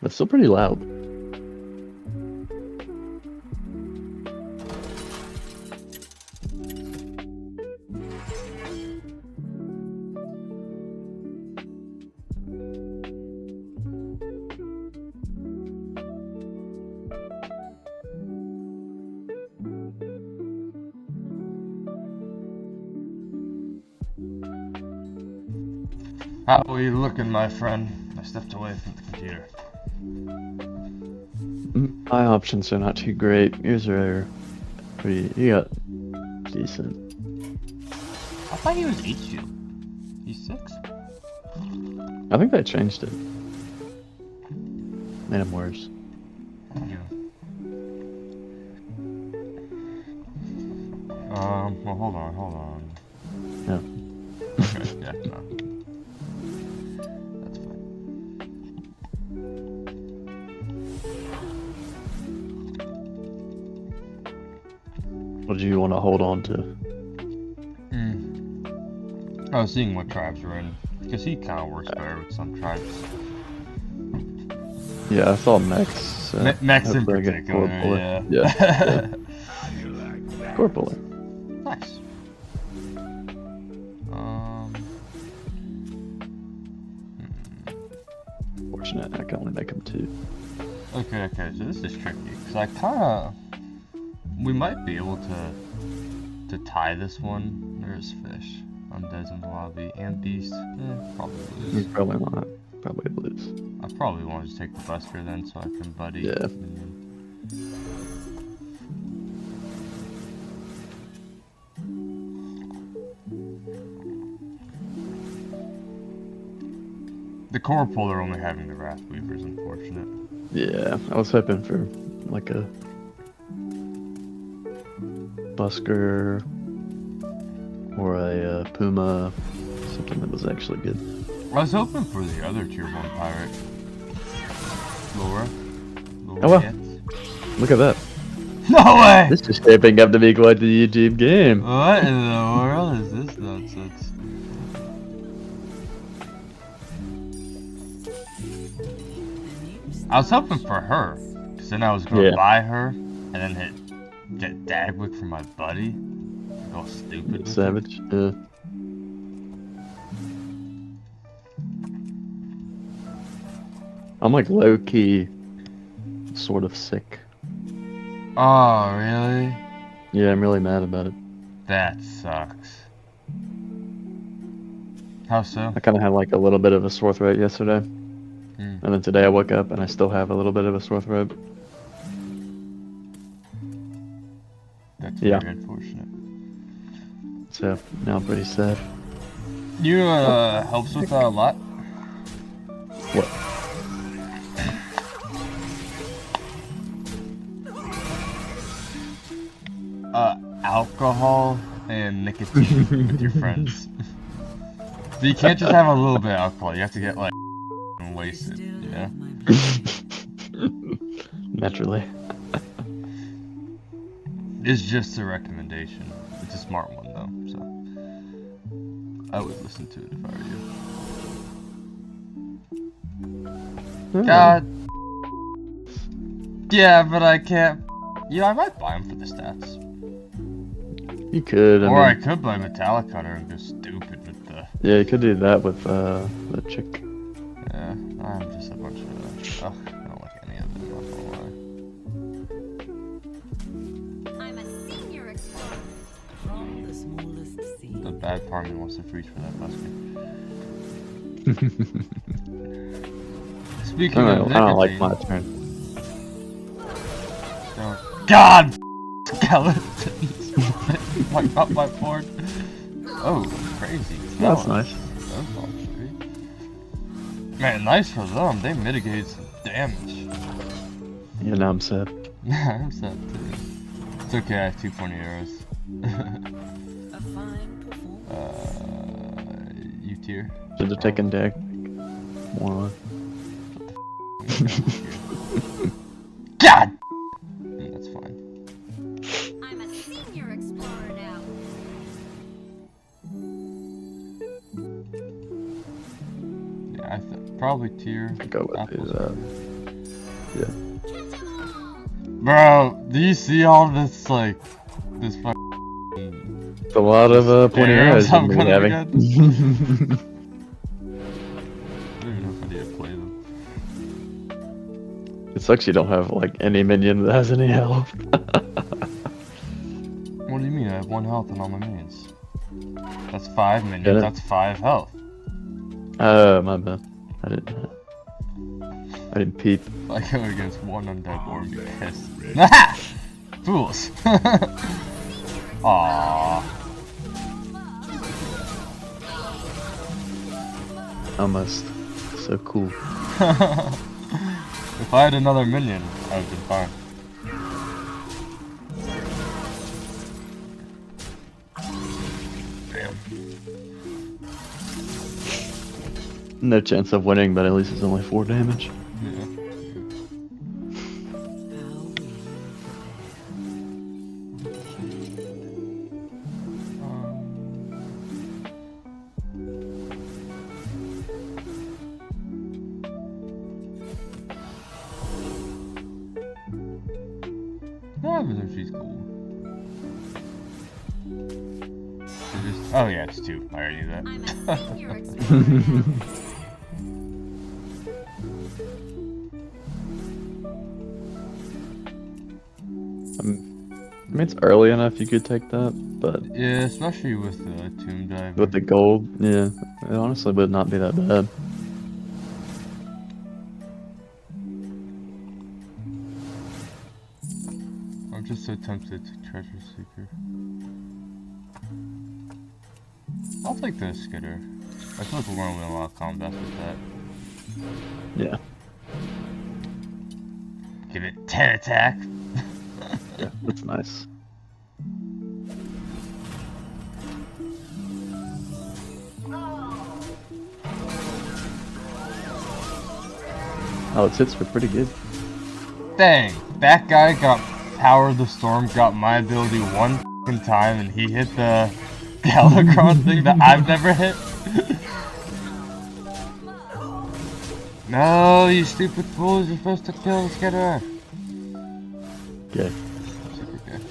It's still pretty loud. How are you looking, my friend? I stepped away from the computer. My options are not too great. Yours are pretty. You got decent. I thought he was 8 shield. He's 6? I think they changed it. Made him worse. Yeah. Well, hold on. No. Okay, yeah, no. That's fine. What do you want to hold on to? I was seeing what tribes were in, because he kind of works better with some tribes. Yeah, I saw Mechs. Mechs in hopefully I get particular, Corporal. yeah. Corporal. Nice. Fortunate, I can only make him 2. Okay, so this is tricky, because I kinda... We might be able to tie this one. There's fish. Undeads in the lobby, and beast. Probably lose. Probably not. Probably lose. I probably want to just take the buster then, so I can buddy. Yeah. The core puller only having the Wrath Weaver is unfortunate. Yeah, I was hoping for like a busker or a puma, something that was actually good. I was hoping for the other tier 1 pirate. Laura. Oh well. Look at that. No way! This is shaping up to be quite the YouTube game. What in the world is this nonsense? I was hoping for her, because then I was going to buy her, and then get Dagwick for my buddy. Go stupid with Savage, yeah. I'm like low-key sort of sick. Oh, really? Yeah, I'm really mad about it. That sucks. How so? I kind of had like a little bit of a sore throat yesterday. And then today I woke up and I still have a little bit of a sore throat. That's very unfortunate. So, now I'm pretty sad. You know what helps with that a lot? What? Alcohol and nicotine with your friends. So you can't just have a little bit of alcohol, you have to get like wasted, you know? Naturally. It's just a recommendation. It's a smart one though, so I would listen to it if I were you. God. Yeah, but I can't. Yeah, I might buy them for the stats. You could. I could buy Metallic Cutter and go stupid with the. Yeah, you could do that with the chick. Yeah, I'm just a bunch of. Ugh, I don't like any of them. Not gonna lie. I'm a senior explorer. From the smallest sea. The bad part of me wants to reach for that busker. Speaking of nicotine, I don't like my turn. God, skeletons! Wipe out my board. Oh, crazy. That's nice. Man, nice for them. They mitigated some damage. Yeah, now I'm sad. I'm sad too. It's okay, I have 2 pointy arrows. A fine performance. U tier. Should have taken deck. Moron. God! That's fine. I'm a senior explorer now. Yeah, probably tier. I go with Apples. the Yeah. Bro, do you see all this, like, this fucking... It's a lot of pointy arrows I'm you're gonna gonna be I having. don't even know if I need to play them. It sucks you don't have like any minion that has any health. What do you mean? I have 1 health on all my minions. That's 5 minions, Get it? that's 5 health. Oh, my bad. I didn't peep. If I go against 1 undead or be pissed. Aha! Fools! Aww. Almost. So cool. If I had another minion, I would have been fine. Damn. No chance of winning, but at least it's only 4 damage. Yeah. Yeah, but she's cool. Oh yeah, it's 2. I already knew that. I'm a senior expert. I mean, it's early enough you could take that, but Yeah, especially with the Tomb Diver. with the gold, yeah, it honestly would not be that bad. I'm just so tempted to Treasure Seeker. I'll take the Skitter. I feel like we're gonna win a lot of combats with that. Yeah. Give it 10 attack. Yeah, that's nice. Oh, its hits were pretty good. Dang, that guy got Power of the Storm, got my ability 1 f***ing time, and he hit the Battlegrounds thing that I've never hit. No, you stupid fools, you're supposed to kill the Skitter. Okay. Super good.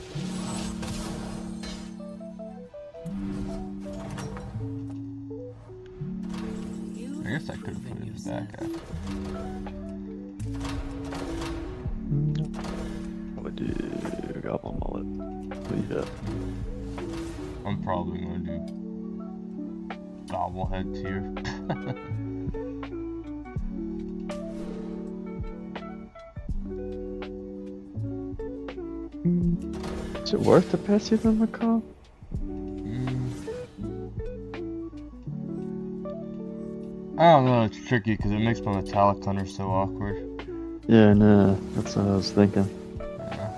I guess I could have put it in the back after. What do Goblin Mullet? What do you got? I'm probably gonna do Gobblehead tier. Is it worth to pass you the macaw? I don't know, it's tricky because it makes my Metallic Hunter so awkward. Yeah, no, that's what I was thinking. Yeah.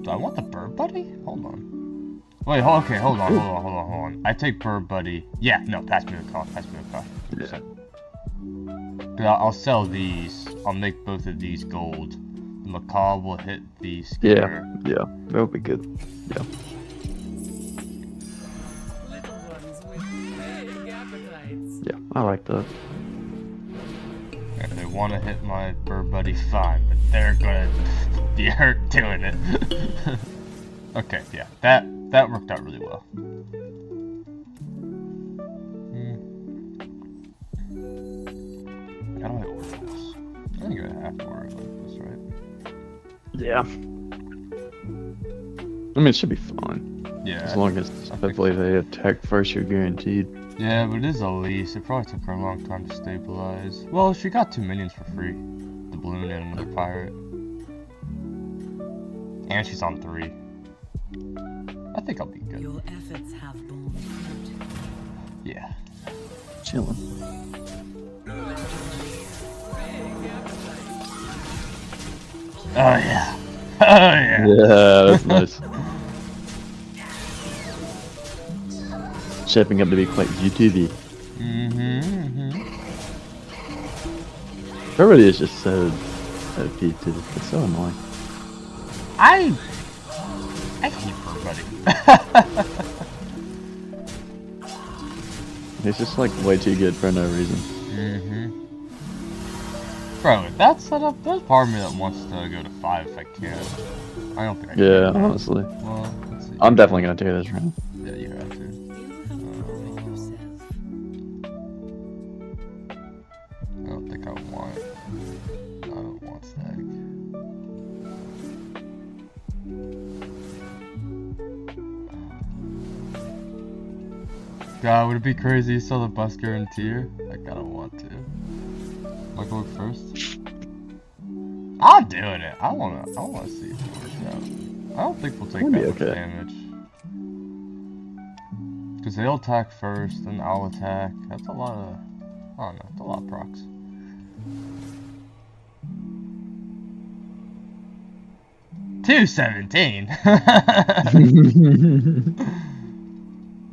Do I want the Bird Buddy? Hold on. Wait, okay, hold on. I take Bird Buddy. Yeah, no, pass me the car, Yeah. But I'll sell these. I'll make both of these gold. The Macaw will hit the Yeah, Skitter. yeah, that would be good. Yeah. Little ones with big appetites. Yeah, I like that. If they want to hit my Bird Buddy, fine, but they're gonna be hurt doing it. Okay, yeah, that worked out really well. How do I order this? I think I have to order like this, right? Yeah. I mean, it should be fine. Yeah. As long as hopefully they attack first, you're guaranteed. Yeah, but it is a lease. It probably took her a long time to stabilize. Well, she got 2 minions for free. The balloon and another pirate. And she's on 3. I think I'll be good. Your efforts have borne fruit. Yeah. Chilling. Oh yeah. Oh yeah. Yeah, that's nice. Shaping up to be quite GTV. Everybody is just so OP too. It's so annoying. I hate Birdbuddy. He's just like way too good for no reason. Bro, that setup, there's part of me that wants to go to 5 if I can. I don't think I can. Yeah, honestly. Well, let's see. I'm definitely gonna tear this round. Yeah, you have to. You have to prove it yourself. I don't think I want it. I don't want stag. God, would it be crazy to sell the busker in tier? Like, I don't want to. Am I going first? I'm doing it. I wanna see if it works out. I don't think we'll take We'll that be much okay. damage. Cause they'll attack first, then I'll attack. That's a lot of, I don't know, it's a lot of procs. $217.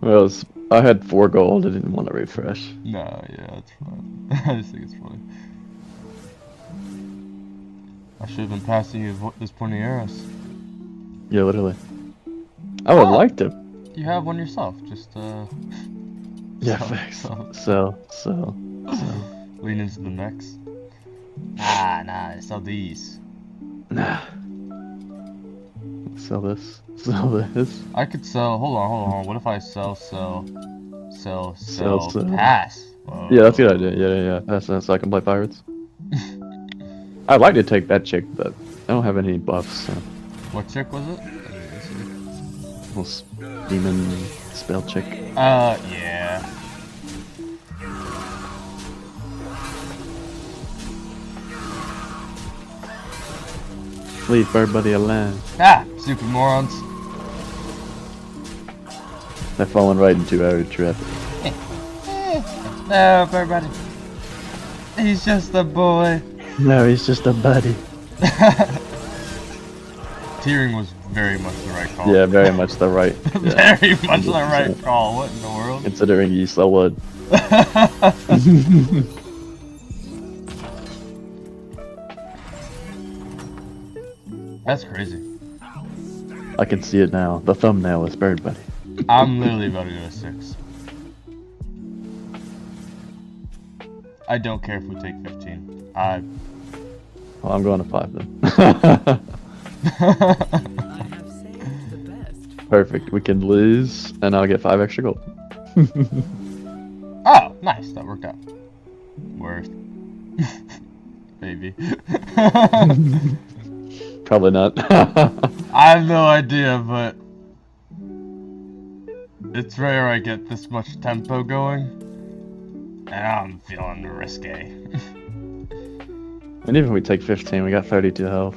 Well, I had 4 gold. I didn't want to refresh. No, yeah, that's fine. I just think it's funny. I should have been passing you this pointy arrows. Yeah, literally. I would Oh. like to. You have one yourself. Just Yeah, sell- facts. sell. Sell. Lean into the mechs. Nah, sell these. Nah. Sell this. Sell this. I could sell. Hold on. What if I sell, Sell. pass? Whoa. Yeah, that's a good idea. Yeah. That's so I can play pirates. I'd like to take that chick, but I don't have any buffs. So. What chick was it? Little demon spell chick. Yeah. Leave everybody alone. Ah, super morons. They're falling right into our trap. No, everybody. He's just a boy. No, he's just a buddy. Tearing was very much the right call. Yeah, very much the right. Yeah, Very much the right 100%. call. What in the world? Considering you so would. That's crazy. I can see it now. The thumbnail is Bird Buddy. I'm literally about to go to 6. I don't care if we take 15. Well, I'm going to 5 then. I have saved the best. Perfect. We can lose, and I'll get 5 extra gold. Oh, nice. That worked out. Worth. Maybe. Probably not. I have no idea, but it's rare I get this much tempo going, and I'm feeling risque. And even if we take 15, we got 32 health.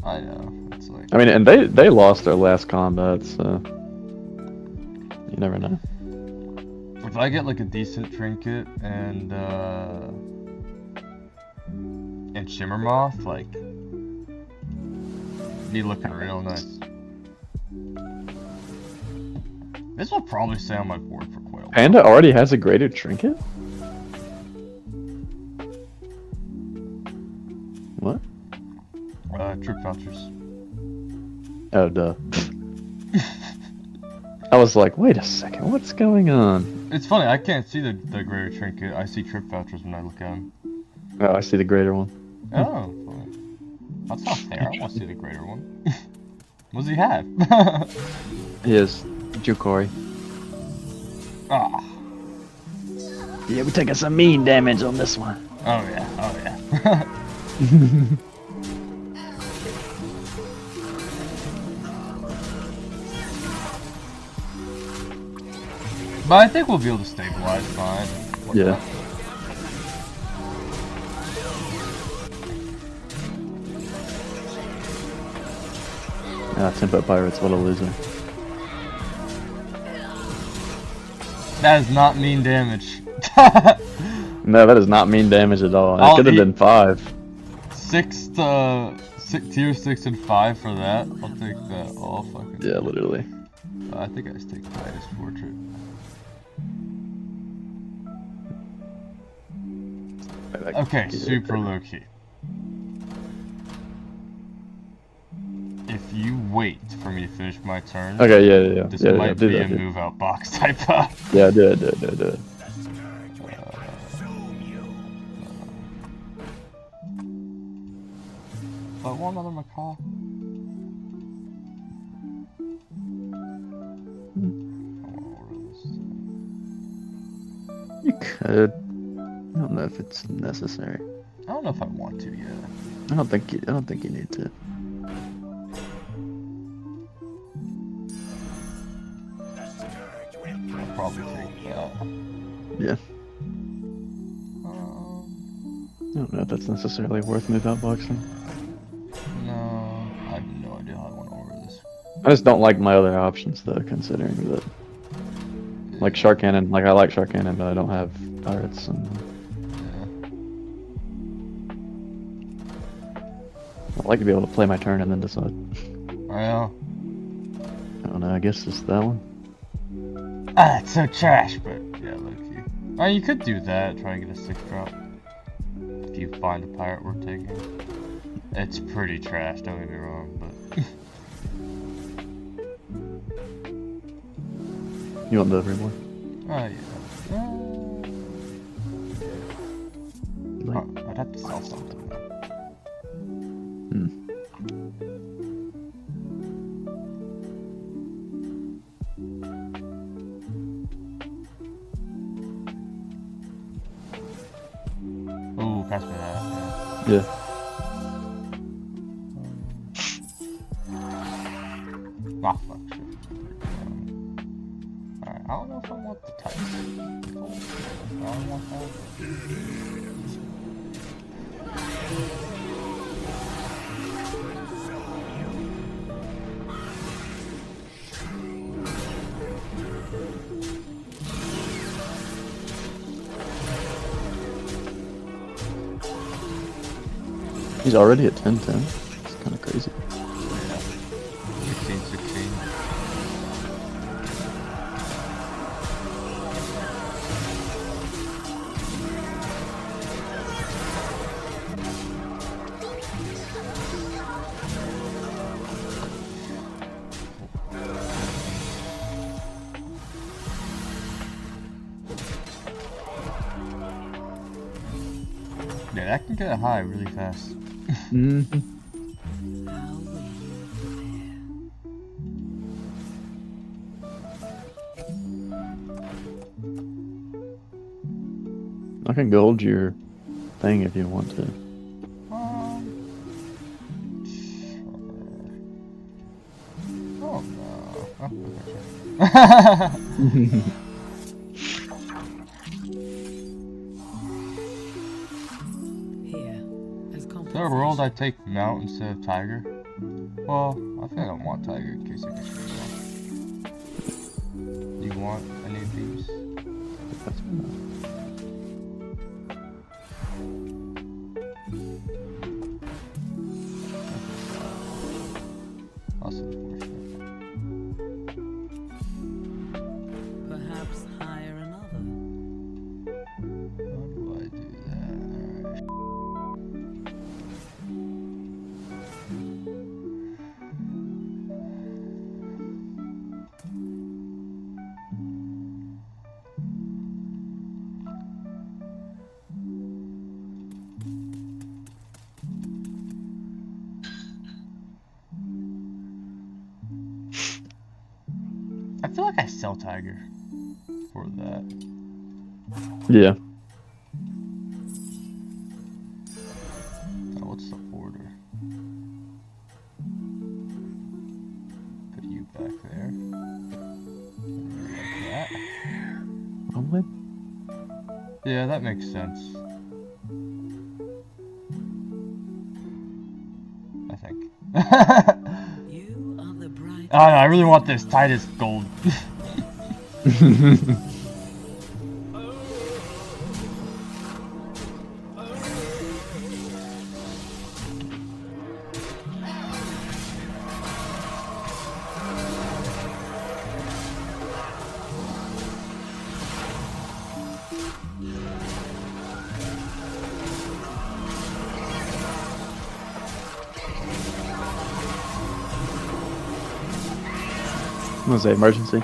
I know. It's like, I mean, and they lost their last combat, so you never know. if I get like a decent trinket and shimmer moth, like, be looking real nice. This will probably stay on my board for quite a while. Panda already has a graded trinket? What? Trip vouchers. Oh, duh. I was like, wait a second, what's going on? It's funny, I can't see the greater trinket. I see trip vouchers when I look at them. Oh, I see the greater one. Oh, funny. That's not fair. I want to see the greater one. What does he have? He is Jukori. Ah. Yeah, we're taking some mean damage on this one. Oh yeah. But I think we'll be able to stabilize fine. Yeah. Ah, Tempo Pirates, what a loser. That is not mean damage. No, that does not mean damage at all. It I'll could have eat- been 5. Tier 6 and 5 for that. I'll take that all fucking. Yeah, literally. I think I just take Titus Portrait. Okay, super low key. If you wait for me to finish my turn, Okay, yeah. this Yeah, might do be that, a do- move out box type up. Yeah, do it. I want another macaw. I want to order this. You could. I don't know if it's necessary. I don't know if I want to yet. I don't think you need to. I'll probably take that. Yeah. I don't know if that's necessarily worth move outboxing. No, I have no idea how I want to order this. I just don't like my other options though, considering that. Like Shark Cannon, like I like Shark Cannon, but I don't have pirates. And I like to be able to play my turn and then decide. I know. I don't know. I guess it's that one. Ah, it's so trash, but yeah, lowkey. Oh, you could do that. Try and get a 6-drop. If you find a pirate worth taking. It's pretty trash, don't get me wrong, but. You want the reward? Oh, yeah. I'd have to sell something though. Ooh, pass me that. Yeah. Ah, fuck, shit. Alright, I don't know if I want the type. I don't want that. He's already at 10-10. It's kind of crazy. 16. Yeah, that can get high really fast. How will you prepare? I can gold your thing if you want to. Sure. Oh no. Oh, okay. Here, as Is there a compensation. world I take Mount instead of Tiger? Well, I think I don't want Tiger in case I get screwed off. Do you want any of these? That's enough. That's unfortunate. Perhaps hire another. How do I do that? Alright. I feel like I sell Tiger for that. Yeah. Oh, what's the order? Put you back there. Like that. Probably. Yeah, that makes sense. I think. You are the bright. Oh no, I really want this Titus gold. I'm gonna say emergency.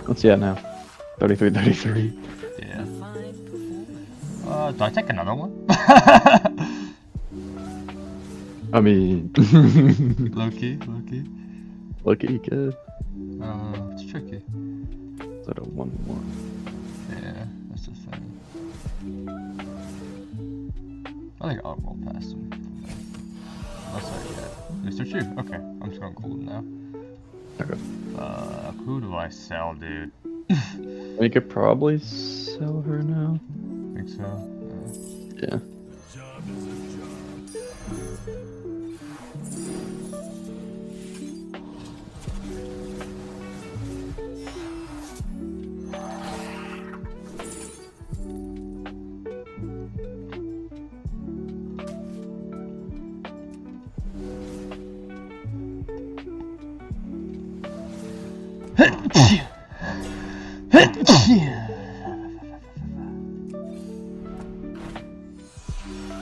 What's he at now? 33, 33. Yeah. Fine performance. Do I take another one? I mean, Low key, low key. look at you, kid. It's tricky. Is that a 1-1? Yeah, that's the thing. I think I'll roll past him. Unless I get Mr. Chu. Okay, I'm just going gold now. Okay. Who do I sell, dude? We could probably sell her now. Think so? Yeah.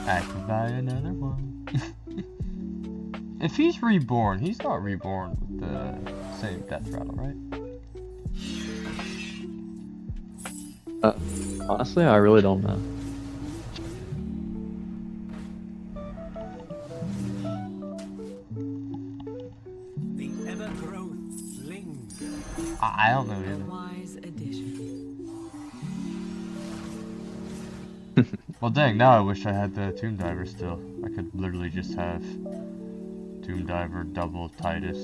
I could buy another one. If he's reborn, he's not reborn with the same death rattle, right? Honestly, I really don't know. The ever-growth Ling. I don't know either. Wise addition. Well, dang, now I wish I had the Tomb Diver still. I could literally just have Tomb Diver, double Titus,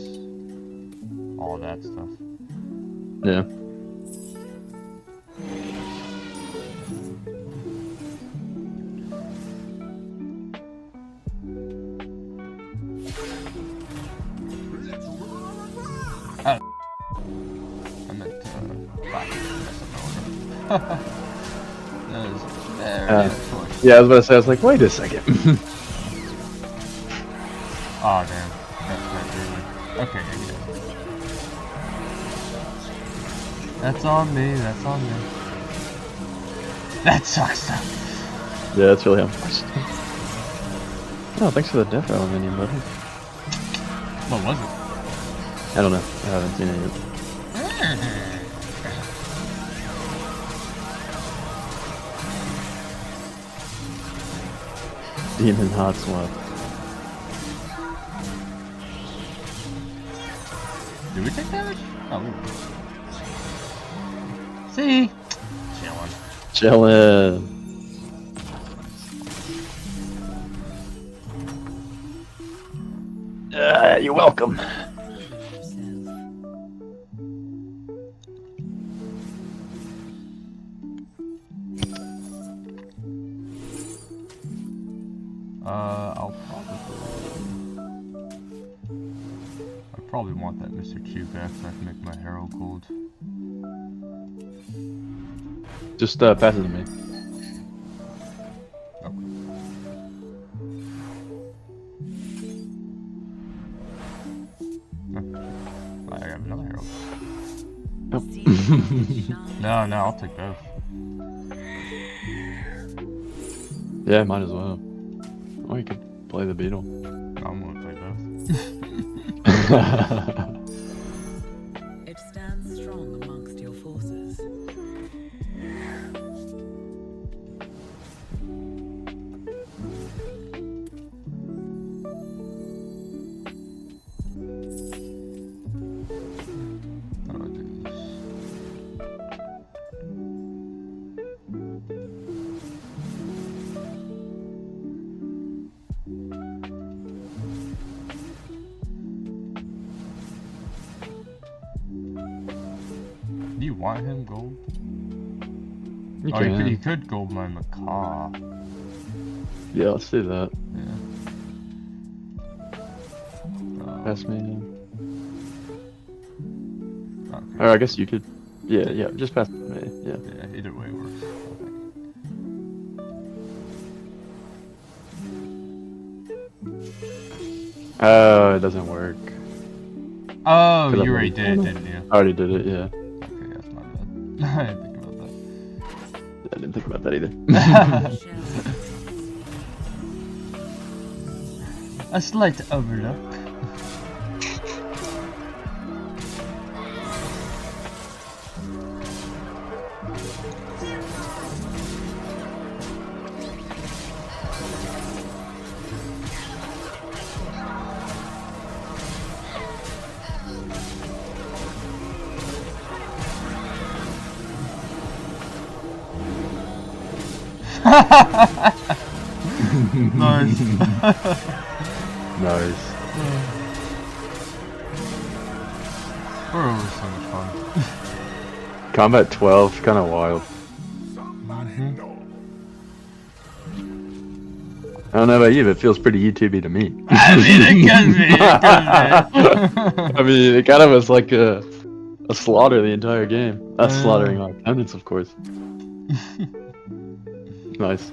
all that stuff. Yeah. I meant to buy this order. That is very unfortunate. Yeah, I was about to say, I was like, wait a second. Oh damn. That's really. Okay, yeah. That's on me, that's on me. That sucks though. Yeah, that's really unfortunate. Oh, thanks for the death rattle minion, buddy. What was it? I don't know. I haven't seen it yet. Demon hot swap. Did we take damage? Oh, we did. See? Chillin'. Chillin'. You're welcome. I'll probably want that Mr. Chu back so I can make my Herald gold. Just pass it to me. Okay. I got another Herald. No, I'll take both. Yeah, might as well. Or you could play the beetle. I'm gonna play both. It stands strong amongst your forces. How do I do this? Do you want him gold? You Oh, can. you could gold my macaw. Yeah, let's do that. Yeah. Pass me. Okay. Or I guess you could. Yeah, just pass it to me. Yeah. Yeah, either way works. Oh, it doesn't work. Oh, Cause you I'm already like, did it, didn't you? I already did it, yeah. Okay, that's my bad. I didn't think about that. I didn't think about that either. A slight overlook. Nice. Nice. We're over so much fun. Combat 12, kind of wild. I don't know about you, but it feels pretty YouTubey to me. I mean, it could be. I mean, it kind of was like a slaughter the entire game. Not slaughtering our opponents, of course. Nice.